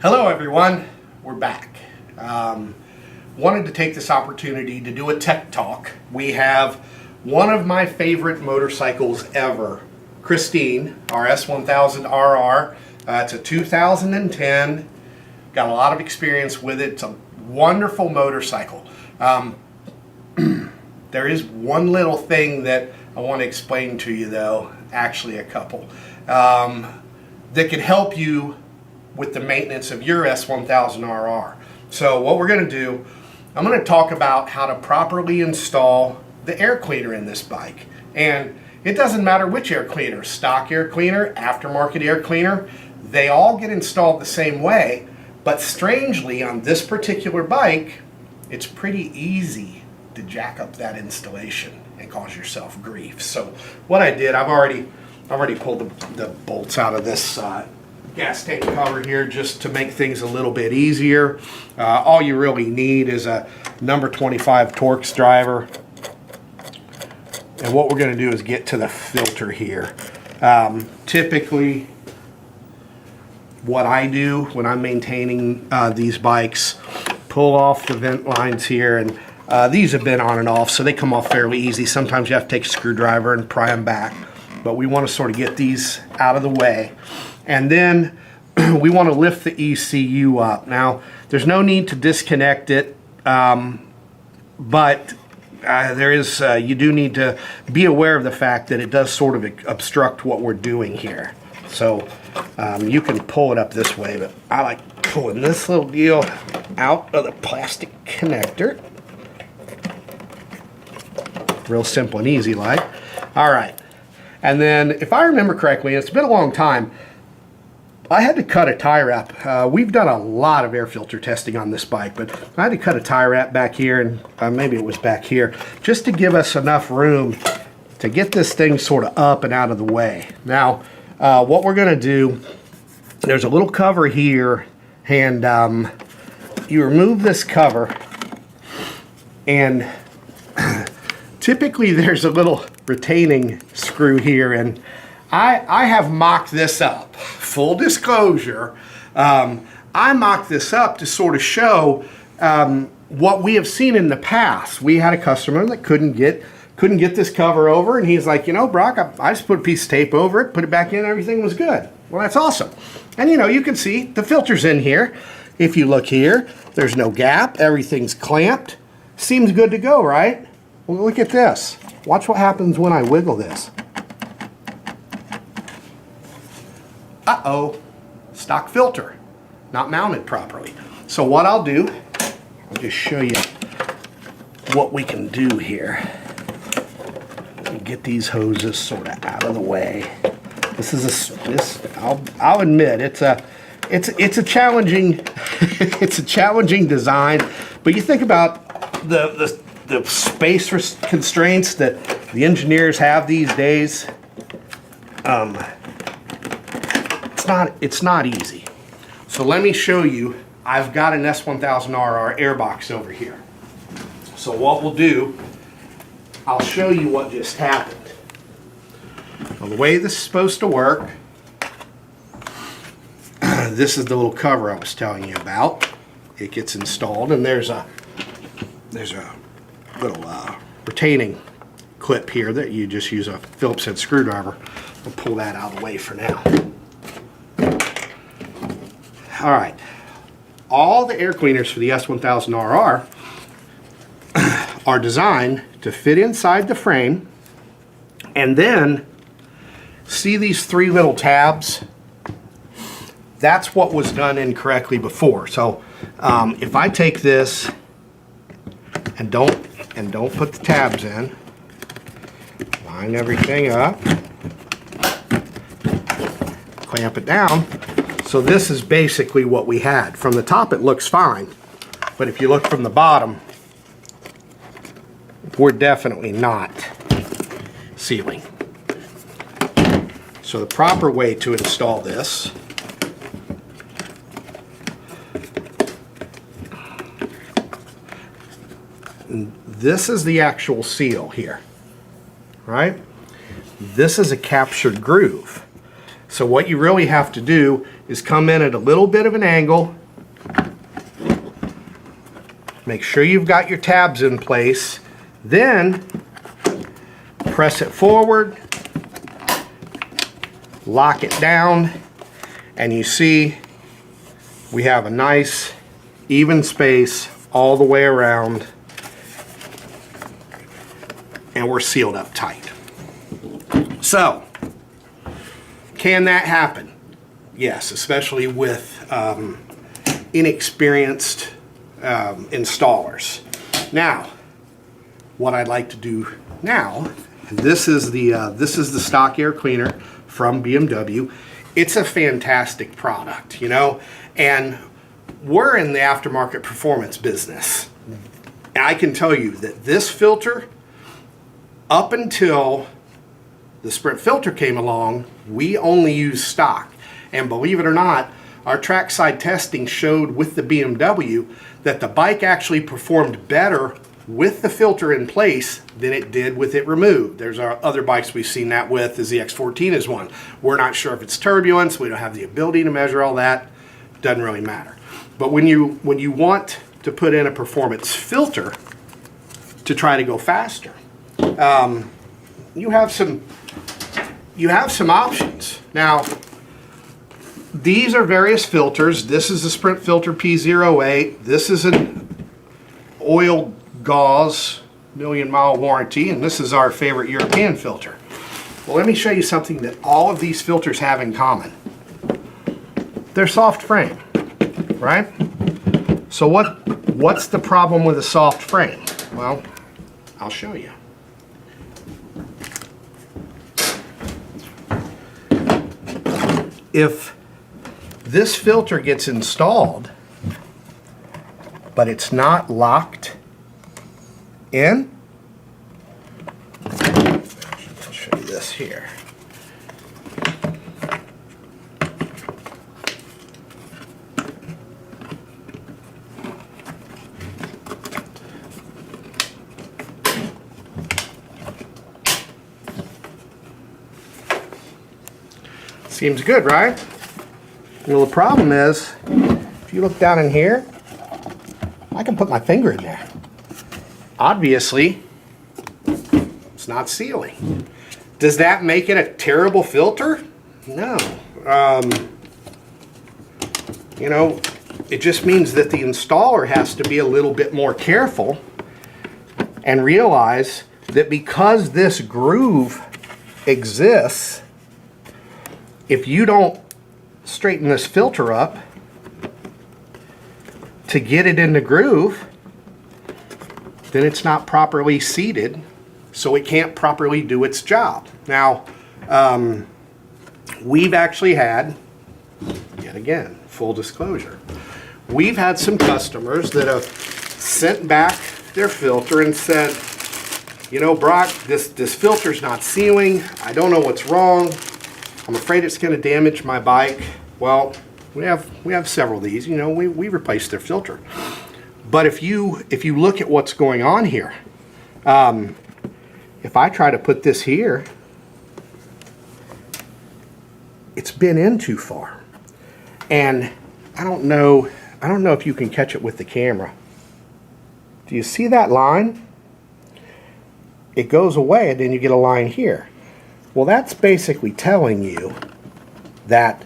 Hello everyone, we're back. Wanted to take this opportunity to do a tech talk. We have one of my favorite motorcycles ever, Christine, our S1000RR. It's a 2010, got a lot of experience with it. It's a wonderful motorcycle. There is one little thing that I want to explain to you though, actually a couple, that can help you with the maintenance of your S1000RR. So what we're going to do, I'm going to talk about how to properly install the air cleaner in this bike. And it doesn't matter which air cleaner, stock air cleaner, aftermarket air cleaner, they all get installed the same way. But strangely, on this particular bike, it's pretty easy to jack up that installation and cause yourself grief. So what I did, I've already pulled the bolts out of this gas tank cover here just to make things a little bit easier. All you really need is a number 25 Torx driver. And what we're going to do is get to the filter here. Typically, what I do when I'm maintaining these bikes, pull off the vent lines here, and these have been on and off, so they come off fairly easy. Sometimes you have to take a screwdriver and pry them back, but we want to sort of get these out of the way. And then we want to lift the ECU up. Now, there's no need to disconnect it, but there is, you do need to be aware of the fact that it does sort of obstruct what we're doing here. So you can pull it up this way, but I like pulling this little deal out of the plastic connector. Real simple and easy like. All right. And then if I remember correctly, it's been a long time, I had to cut a tie wrap. We've done a lot of air filter testing on this bike, but I had to cut a tie wrap back here, and maybe it was back here, just to give us enough room to get this thing sort of up and out of the way. Now, what we're going to do, there's a little cover here, and you remove this cover, and typically there's a little retaining screw here, and I have mocked this up. Full disclosure, I mocked this up to sort of show what we have seen in the past. We had a customer that couldn't get this cover over, and he's like, you know, Brock, I just put a piece of tape over it, put it back in, and everything was good. Well, that's awesome. And you know, you can see the filter's in here. If you look here, there's no gap. Everything's clamped. Seems good to go, right? Well, look at this. Watch what happens when I wiggle this. Uh-oh, stock filter, not mounted properly. So what I'll do, I'll just show you what we can do here. Get these hoses sort of out of the way. This is I'll admit it's a challenging it's a challenging design, but you think about the space constraints that the engineers have these days. It's not easy. So let me show you. I've got an S1000RR airbox over here. So what we'll do, I'll show you what just happened. Well, the way this is supposed to work, this is the little cover I was telling you about. It gets installed, and there's a little retaining clip here that you just use a Phillips head screwdriver. I'll pull that out of the way for now. All right, all the air cleaners for the S1000RR are designed to fit inside the frame, and then see these three little tabs? That's what was done incorrectly before. So if I take this and don't put the tabs in, line everything up, clamp it down. So this is basically what we had. From the top it looks fine, but if you look from the bottom, we're definitely not sealing. So the proper way to install this, this is the actual seal here, right? This is a captured groove. So what you really have to do is come in at a little bit of an angle. Make sure you've got your tabs in place. Then press it forward, lock it down, and you see we have a nice even space all the way around, and we're sealed up tight. So, can that happen? Yes, especially with inexperienced installers. Now, what I'd like to do now, this is the stock air cleaner from BMW. It's a fantastic product, you know, and we're in the aftermarket performance business. I can tell you that this filter, up until the Sprint filter came along, we only used stock. And believe it or not, our trackside testing showed with the BMW that the bike actually performed better with the filter in place than it did with it removed. There's our other bikes we've seen that with, is the X14 is one. We're not sure if it's turbulence, we don't have the ability to measure all that, doesn't really matter. But when you want to put in a performance filter to try to go faster, you have some options. Now, these are various filters. This is the Sprint filter P08. This is an oil gauze, million-mile warranty, and this is our favorite European filter. Well, let me show you something that all of these filters have in common. They're soft frame, right? So what's the problem with a soft frame? Well, I'll show you. If this filter gets installed, but it's not locked in, I'll show you this here. Seems good, right? Well, the problem is, if you look down in here, I can put my finger in there. Obviously, it's not sealing. Does that make it a terrible filter? No. You know, it just means that the installer has to be a little bit more careful and realize that because this groove exists, if you don't straighten this filter up to get it in the groove, then it's not properly seated, so it can't properly do its job. Now, we've actually had, yet again, full disclosure, we've had some customers that have sent back their filter and said, you know, Brock, this filter's not sealing, I don't know what's wrong, I'm afraid it's going to damage my bike. Well, we have several of these. You know, we replaced their filter. But if you look at what's going on here, if I try to put this here, it's been in too far, and I don't know if you can catch it with the camera. Do you see that line? It goes away, and then you get a line here. Well, that's basically telling you that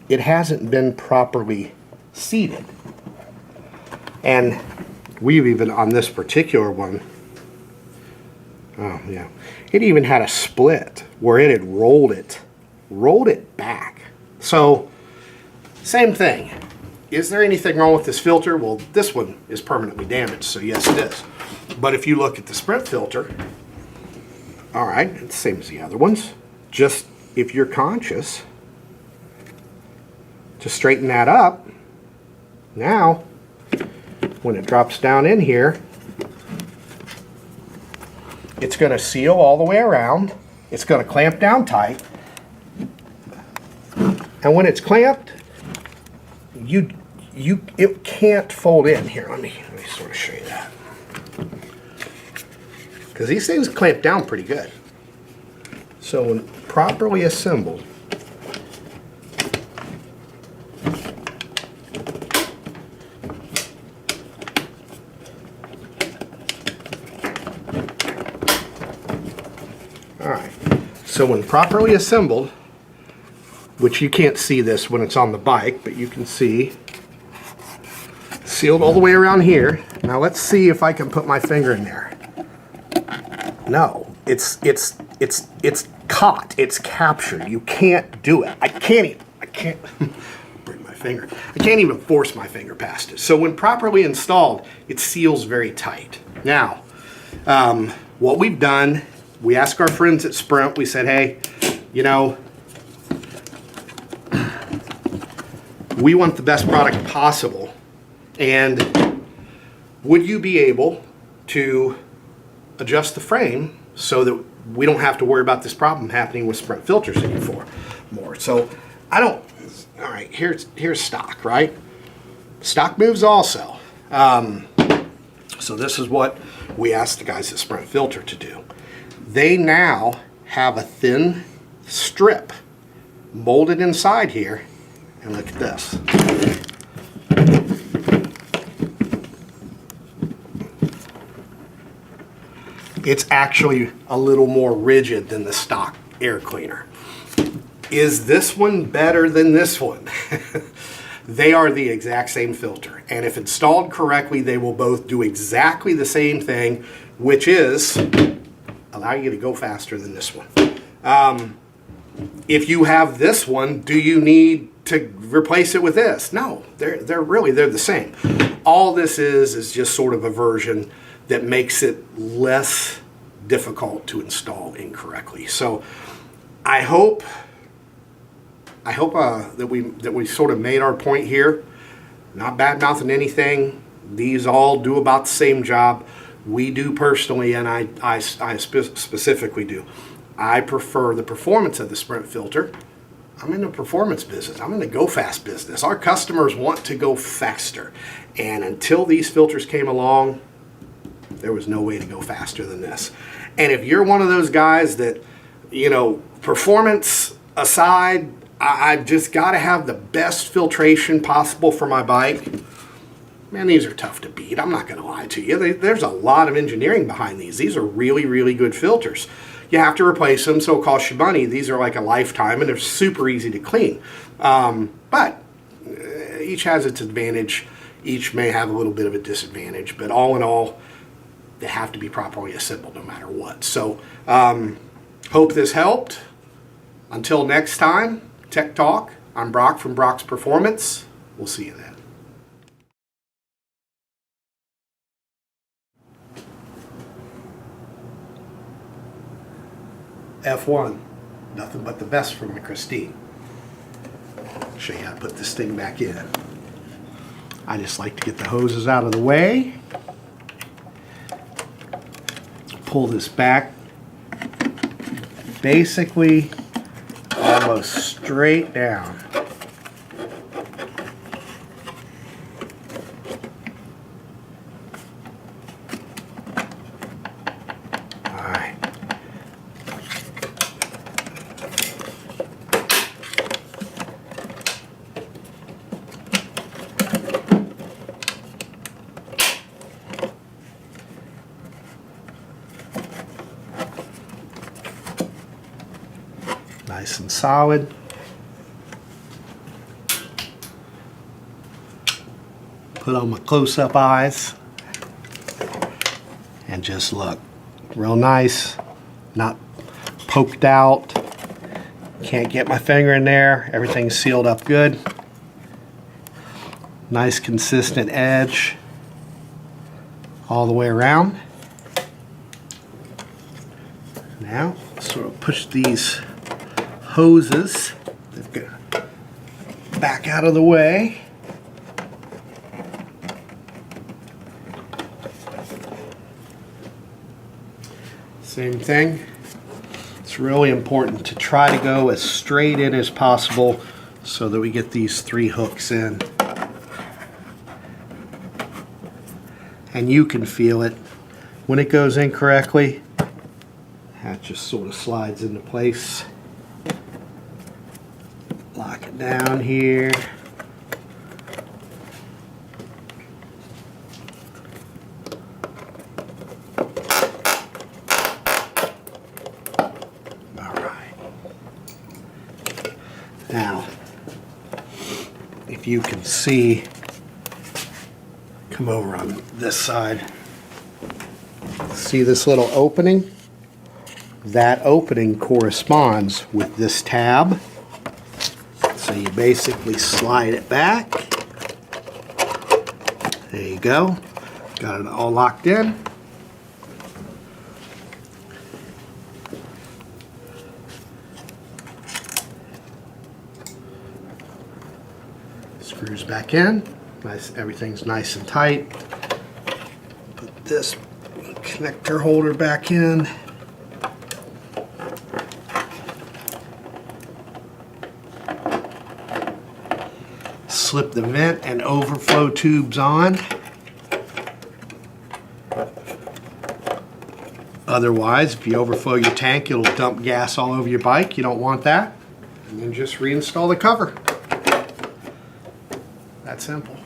it hasn't been properly seated. And we've even, on this particular one, oh yeah, it even had a split where it had rolled it back. So, same thing. Is there anything wrong with this filter? Well, this one is permanently damaged, so yes it is. But if you look at the Sprint filter, all right, it's the same as the other ones. Just if you're conscious to straighten that up, now when it drops down in here, it's going to seal all the way around. It's going to clamp down tight. And when it's clamped, it can't fold in. Here, let me sort of show you that. Because these things clamp down pretty good. So when properly assembled, So when properly assembled, which you can't see this when it's on the bike, but you can see, sealed all the way around here. Now let's see if I can put my finger in there. No, it's caught, it's captured. You can't do it. I can't bring my finger. I can't even force my finger past it. So when properly installed, it seals very tight. Now, what we've done, we asked our friends at Sprint, we said, hey, you know, we want the best product possible, and would you be able to adjust the frame so that we don't have to worry about this problem happening with Sprint filters anymore? So I don't, all right, here's stock, right? Stock moves also. So this is what we asked the guys at Sprint Filter to do. They now have a thin strip molded inside here, and look at this. It's actually a little more rigid than the stock air cleaner. Is this one better than this one? They are the exact same filter, and if installed correctly, they will both do exactly the same thing, which is allow you to go faster than this one. If you have this one, do you need to replace it with this? No, they're the same. All this is just sort of a version that makes it less difficult to install incorrectly. So I hope that we sort of made our point here. Not bad mouthing anything. These all do about the same job. We do personally, and I specifically do. I prefer the performance of the Sprint filter. I'm in the performance business. I'm in the go fast business. Our customers want to go faster. And until these filters came along, there was no way to go faster than this. And if you're one of those guys that, you know, performance aside, I've just got to have the best filtration possible for my bike. Man, these are tough to beat. I'm not going to lie to you. There's a lot of engineering behind these. These are really, really good filters. You have to replace them, so it costs you money. These are like a lifetime, and they're super easy to clean. But each has its advantage. Each may have a little bit of a disadvantage. But all in all, they have to be properly assembled no matter what. So hope this helped. Until next time, Tech Talk. I'm Brock from Brock's Performance. We'll see you then. F1, nothing but the best from my Christine. Show you how to put this thing back in. I just like to get the hoses out of the way. Pull this back basically almost straight down. Nice and solid. Put on my close-up eyes and just look. Real nice, not poked out. Can't get my finger in there. Everything's sealed up good. Nice consistent edge all the way around. Now, sort of push these hoses back out of the way. Same thing. It's really important to try to go as straight in as possible so that we get these 3 hooks in. And you can feel it when it goes in correctly. That just sort of slides into place. Lock it down here. All right. Now, if you can see, come over on this side. See this little opening? That opening corresponds with this tab. So you basically slide it back. There you go. Got it all locked in. Screws back in. Nice, everything's nice and tight. Put this connector holder back in. Slip the vent and overflow tubes on. Otherwise, if you overflow your tank, it'll dump gas all over your bike. You don't want that. And then just reinstall the cover. That simple.